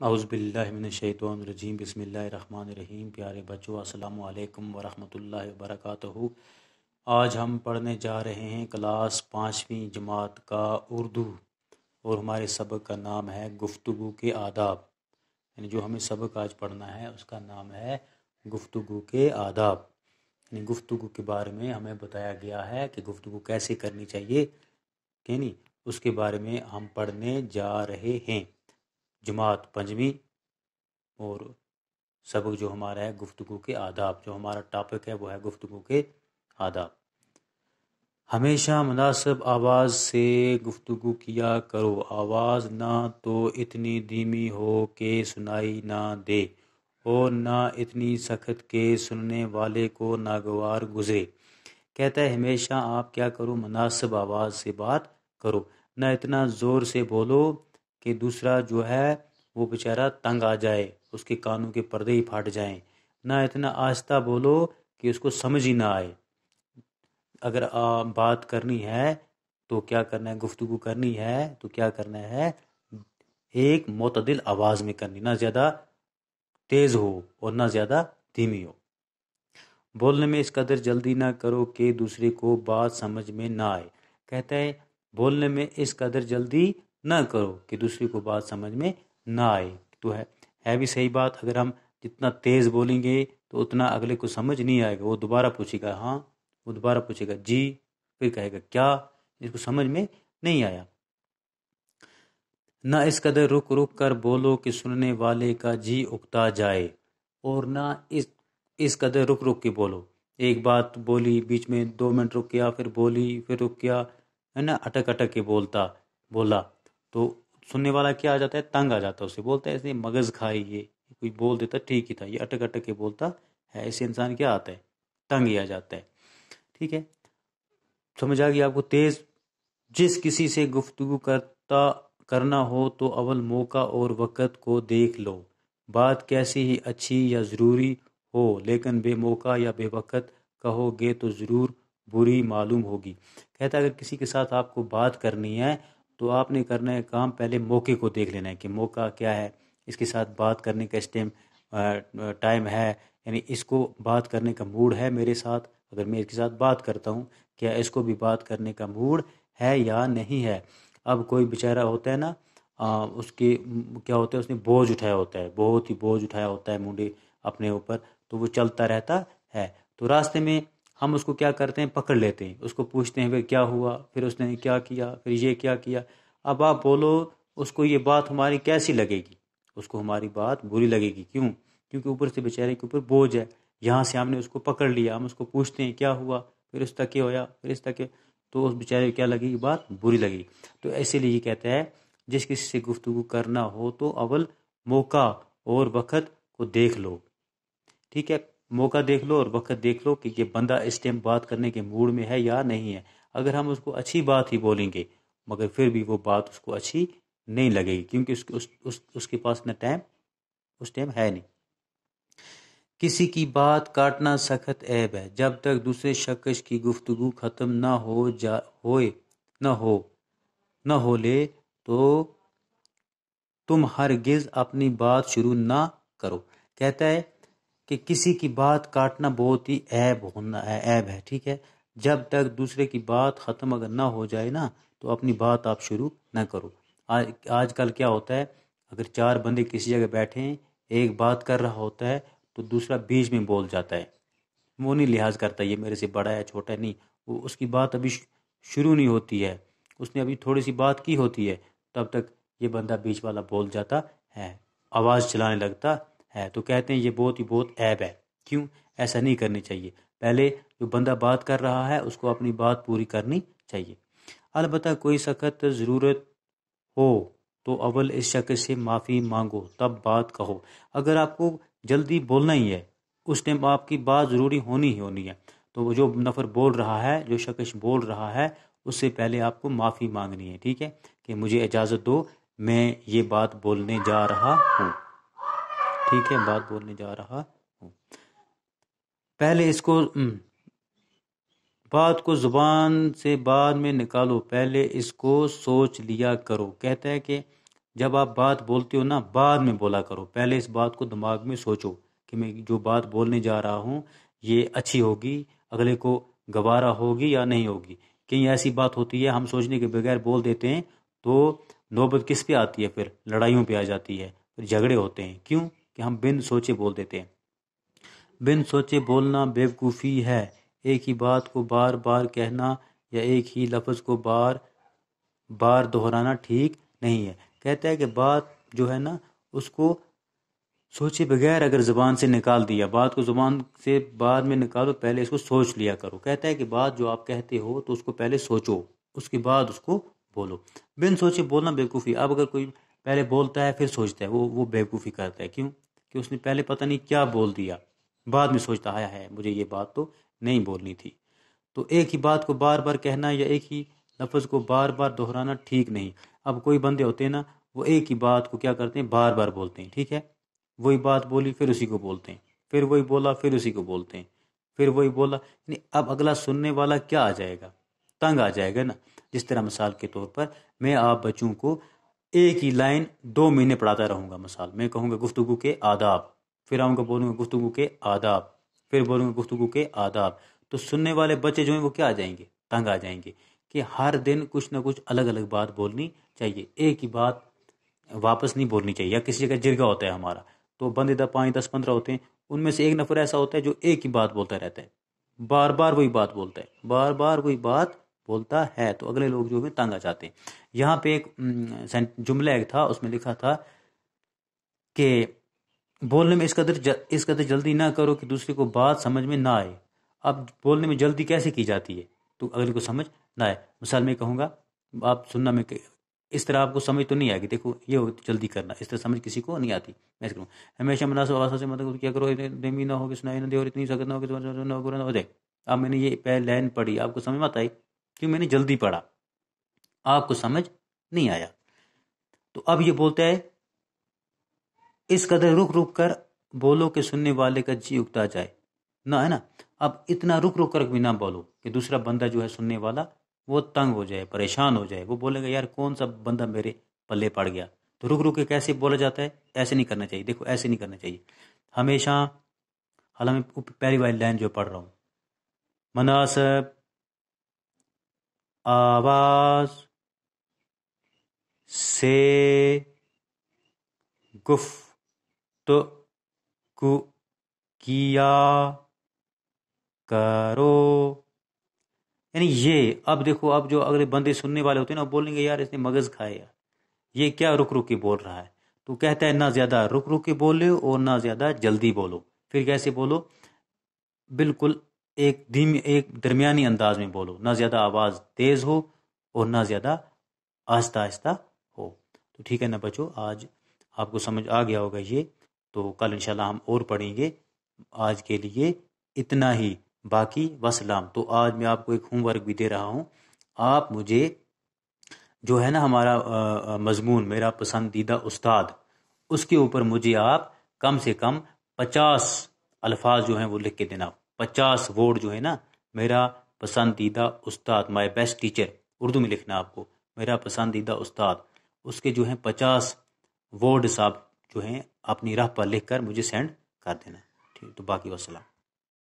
اعوذ باللہ من الشیطان الرجیم، بسم اللہ الرحمن الرحیم۔ پیارے بچوں، السلام علیکم ورحمۃ اللہ وبرکاتہ۔ آج ہم پڑھنے جا رہے ہیں کلاس 5ویں جماعت کا اردو، اور ہمارے سبق کا نام ہے گفتگو کے آداب۔ یعنی جو ہمیں سبق آج پڑھنا ہے اس کا نام ہے گفتگو کے آداب۔ یعنی گفتگو کے بارے میں ہمیں بتایا گیا ہے کہ گفتگو کیسے کرنی چاہیے، کہ نہیں، اس کے بارے میں ہم پڑھنے جا رہے ہیں۔ جماعت 5ویں اور سبق جو ہمارا ہے گفتگو کے آداب، جو ہمارا ٹاپک ہے وہ ہے گفتگو کے آداب۔ ہمیشہ مناسب آواز سے گفتگو کیا کرو، آواز نہ تو اتنی دھیمی ہو کہ سنائی نہ دے اور نہ اتنی سخت کہ سننے والے کو ناگوار گزرے۔ کہتا ہے ہمیشہ آپ کیا کرو، مناسب آواز سے بات کرو، نہ اتنا زور سے بولو کہ دوسرا جو ہے وہ بیچارہ تنگ آ جائے، اس کے کانوں کے پردے ہی پھٹ جائیں، نہ اتنا آہستہ بولو کہ اس کو سمجھ ہی نہ آئے۔ اگر بات کرنی ہے تو کیا کرنا ہے، گفتگو کرنی ہے تو کیا کرنا ہے، ایک معتدل آواز میں کرنی، نہ زیادہ تیز ہو اور نہ زیادہ دھیمی ہو۔ بولنے میں اس قدر جلدی نہ کرو کہ دوسرے کو بات سمجھ میں نہ آئے۔ کہتا ہے بولنے میں اس قدر جلدی نہ کرو کہ دوسرے کو بات سمجھ میں نہ آئے۔ تو ہے بھی صحیح بات، اگر ہم جتنا تیز بولیں گے تو اتنا اگلے کو سمجھ نہیں آئے گا، وہ دوبارہ پوچھے گا ہاں، وہ دوبارہ پوچھے گا جی، پھر کہے گا کیا، اس کو سمجھ میں نہیں آیا۔ نہ اس قدر رک رک کر بولو کہ سننے والے کا جی اکتا جائے، اور نہ اس قدر رک رک کے بولو، ایک بات بولی بیچ میں 2 منٹ رک گیا، پھر بولی پھر رک گیا، ہے نا، اٹک اٹک کے بولا تو سننے والا کیا آ جاتا ہے، تنگ آ جاتا ہے، اسے بولتا ہے اس نے مغز کھائی، یہ کوئی بول دیتا ٹھیک ہی تھا، یہ اٹک اٹک کے بولتا ہے، اسے انسان کیا آتا ہے، تنگ ہی آ جاتا ہے۔ ٹھیک ہے، سمجھ آ گئی آپ کو۔ تیز جس کسی سے گفتگو کرنا ہو تو اول موقع اور وقت کو دیکھ لو، بات کیسی ہی اچھی یا ضروری ہو لیکن بے موقع یا بے وقت کہو گے تو ضرور بری معلوم ہوگی۔ کہتا ہے اگر کسی کے ساتھ آپ کو بات کرنی ہے تو آپ نے کرنا ہے کام، پہلے موقع کو دیکھ لینا ہے کہ موقع کیا ہے، اس کے ساتھ بات کرنے کا اس ٹائم ہے، یعنی اس کو بات کرنے کا موڈ ہے میرے ساتھ، اگر میں اس کے ساتھ بات کرتا ہوں کیا اس کو بھی بات کرنے کا موڈ ہے یا نہیں ہے۔ اب کوئی بیچارہ ہوتا ہے نا، اس کے کیا ہوتا ہے، اس نے بوجھ اٹھایا ہوتا ہے، بہت ہی بوجھ اٹھایا ہوتا ہے مونڈے اپنے اوپر، تو وہ چلتا رہتا ہے، تو راستے میں ہم اس کو کیا کرتے ہیں، پکڑ لیتے ہیں، اس کو پوچھتے ہیں پھر کیا ہوا، پھر اس نے کیا کیا، پھر یہ کیا کیا۔ اب آپ بولو اس کو یہ بات ہماری کیسی لگے گی، اس کو ہماری بات بری لگے گی، کیوں؟ کیونکہ اوپر سے بیچارے کے اوپر بوجھ ہے، یہاں سے ہم نے اس کو پکڑ لیا، ہم اس کو پوچھتے ہیں کیا ہوا، پھر اس تک کیا ہوا، پھر اس تک، تو اس بیچارے کیا لگے گی، بات بری لگے گی۔ تو اسی لیے یہ کہتا ہے جس کسی سے گفتگو کرنا ہو تو اول موقع اور وقت کو دیکھ لو۔ ٹھیک ہے، موقع دیکھ لو اور وقت دیکھ لو کہ یہ بندہ اس ٹائم بات کرنے کے موڈ میں ہے یا نہیں ہے۔ اگر ہم اس کو اچھی بات ہی بولیں گے مگر پھر بھی وہ بات اس کو اچھی نہیں لگے گی، کیونکہ اس کے پاس نہ ٹائم، اس ٹائم ہے نہیں۔ کسی کی بات کاٹنا سخت عیب ہے، جب تک دوسرے شخص کی گفتگو ختم نہ ہو لے تو تم ہرگز اپنی بات شروع نہ کرو۔ کہتا ہے کہ کسی کی بات کاٹنا بہت ہی عیب ہے، ٹھیک ہے، جب تک دوسرے کی بات ختم اگر نہ ہو جائے نا تو اپنی بات آپ شروع نہ کرو۔ آج کل کیا ہوتا ہے، اگر 4 بندے کسی جگہ بیٹھے ہیں، ایک بات کر رہا ہوتا ہے تو دوسرا بیچ میں بول جاتا ہے، وہ نہیں لحاظ کرتا یہ میرے سے بڑا ہے چھوٹا ہے، نہیں، وہ اس کی بات ابھی شروع نہیں ہوتی ہے، اس نے ابھی تھوڑی سی بات کی ہوتی ہے، تب تک یہ بندہ بیچ والا بول جاتا ہے، آواز چلانے لگتا ہے۔ تو کہتے ہیں یہ بہت عیب ہے، کیوں؟ ایسا نہیں کرنی چاہیے، پہلے جو بندہ بات کر رہا ہے اس کو اپنی بات پوری کرنی چاہیے۔ البتہ کوئی سخت ضرورت ہو تو اول اس شخص سے معافی مانگو تب بات کہو۔ اگر آپ کو جلدی بولنا ہی ہے، اس ٹائم آپ کی بات ضروری ہونی ہے، تو وہ جو نفر بول رہا ہے، جو شخص بول رہا ہے، اس سے پہلے آپ کو معافی مانگنی ہے، ٹھیک ہے، کہ مجھے اجازت دو، میں یہ بات بولنے جا رہا ہوں، ٹھیک ہے، بات بولنے جا رہا ہوں۔ پہلے اس کو بات کو زبان سے بعد میں نکالو، پہلے اس کو سوچ لیا کرو۔ کہتا ہے کہ جب آپ بات بولتے ہو نا بعد میں بولا کرو، پہلے اس بات کو دماغ میں سوچو کہ میں جو بات بولنے جا رہا ہوں یہ اچھی ہوگی، اگلے کو گوارا ہوگی یا نہیں ہوگی. کہیں ایسی بات ہوتی ہے ہم سوچنے کے بغیر بول دیتے ہیں تو نوبت کس پہ آتی ہے؟ پھر لڑائیوں پہ آ جاتی ہے، پھر جھگڑے ہوتے ہیں. کیوں کہ ہم بن سوچے بول دیتے ہیں. بن سوچے بولنا بیوقوفی ہے. ایک ہی بات کو بار بار کہنا یا ایک ہی لفظ کو بار بار دہرانا ٹھیک نہیں ہے. کہتا ہے کہ بات جو ہے نا اس کو سوچے بغیر اگر زبان سے نکال دیا، بات کو زبان سے بعد میں نکالو، پہلے اس کو سوچ لیا کرو. کہتا ہے کہ بات جو آپ کہتے ہو تو اس کو پہلے سوچو، اس کے بعد اس کو بولو. بن سوچے بولنا بیوقوفی. اب اگر کوئی پہلے بولتا ہے پھر سوچتا ہے، وہ بیوقوفی کرتا ہے. کیوں کہ اس نے پہلے پتہ نہیں کیا بول دیا، بعد میں سوچتا ہے مجھے یہ بات تو نہیں بولنی تھی. تو ایک ہی بات کو بار بار کہنا یا ایک ہی لفظ کو بار بار دہرانا ٹھیک نہیں. اب کوئی بندے ہوتے ہیں نا وہ ایک ہی بات کو کیا کرتے ہیں بار بار بولتے ہیں. ٹھیک ہے، وہی بات بولی پھر اسی کو بولتے ہیں، پھر وہی بولا پھر اسی کو بولتے ہیں، پھر وہی بولا. یعنی اب اگلا سننے والا کیا آ جائے گا؟ تنگ آ جائے گا نا. جس طرح مثال کے طور پر میں آپ بچوں کو ایک ہی لائن 2 مہینے پڑھاتا رہوں گا. مثال میں کہوں گا گفتگو کے آداب، پھر آؤں گا بولوں گا گفتگو کے آداب، پھر بولوں گا گفتگو کے آداب. تو سننے والے بچے جو ہیں وہ کیا آ جائیں گے؟ تنگ آ جائیں گے کہ ہر دن کچھ نہ کچھ الگ الگ بات بولنی چاہیے، ایک ہی بات واپس نہیں بولنی چاہیے. یا کسی جگہ جرگا ہوتا ہے ہمارا تو بندے 5 10 15 ہوتے ہیں، ان میں سے ایک نفر ایسا ہوتا ہے جو ایک ہی بات بولتا رہتا ہے، بار بار وہی بات بولتا ہے، بار بار وہی بات بولتا ہے. تو اگلے لوگ جو ہیں تنگ آ جاتے ہیں. یہاں پہ ایک جملہ ایک تھا، اس میں لکھا تھا کہ بولنے میں اس قدر جلدی نہ کرو کہ دوسرے کو بات سمجھ میں نہ آئے. اب بولنے میں جلدی کیسے کی جاتی ہے تو اگلے کو سمجھ نہ آئے. مثال میں کہوں گا آپ سننا، میں اس طرح آپ کو سمجھ تو نہیں آئے گی. دیکھو یہ ہو جلدی کرنا، اس طرح سمجھ کسی کو نہیں آتی. میں کروں ہمیشہ مناسب آواز سے مدد کیا کرو، دمی نہ ہو کہ سنائی نہ دے اور اتنی سخت نہ ہو کہ نہ ہو جائے. اب میں نے یہ پہلے لائن پڑھی، آپ کو سمجھ مت آئی کیوں؟ میں نے جلدی پڑھا، آپ کو سمجھ نہیں آیا. تو اب یہ بولتا ہے اس قدر رک رک کر بولو کہ سننے والے کا جی اکتا جائے. نہ ہے نا، اب اتنا رک رک کر بھی نہ بولو کہ دوسرا بندہ جو ہے سننے والا وہ تنگ ہو جائے، پریشان ہو جائے، وہ بولے گا یار کون سا بندہ میرے پلے پڑ گیا. تو رک رک کے کیسے بولا جاتا ہے؟ ایسے نہیں کرنا چاہیے. دیکھو ایسے نہیں کرنا چاہیے ہمیشہ. حالانکہ پہلی والی لائن جو پڑھ رہا ہوں، مناسب آواز سے گفتگو کیا کرو. یعنی یہ اب دیکھو، اب جو اگلے بندے سننے والے ہوتے ہیں نا بولیں گے یار اس نے مغز کھائے، یار یہ کیا رک رک کے بول رہا ہے. تو کہتا ہے نہ زیادہ رک رک کے بولو اور نہ زیادہ جلدی بولو. پھر کیسے بولو؟ بالکل ایک درمیانی انداز میں بولو، نہ زیادہ آواز تیز ہو اور نہ زیادہ آہستہ آہستہ ہو. تو ٹھیک ہے نا بچو، آج آپ کو سمجھ آ گیا ہوگا یہ. تو کل انشاءاللہ ہم اور پڑھیں گے. آج کے لیے اتنا ہی، باقی وسلام. تو آج میں آپ کو ایک ہوم ورک بھی دے رہا ہوں. آپ مجھے جو ہے نا ہمارا مضمون میرا پسندیدہ استاد، اس کے اوپر مجھے آپ کم سے کم 50 الفاظ جو ہیں وہ لکھ کے دینا. 50 ورڈ جو ہے نا، میرا پسندیدہ استاد، مائی بیسٹ ٹیچر، اردو میں لکھنا آپ کو، میرا پسندیدہ استاد. اس کے جو ہیں 50 ورڈز آپ جو ہیں اپنی راہ پر لکھ کر مجھے سینڈ کر دینا. ٹھیک، تو باقی وسلام.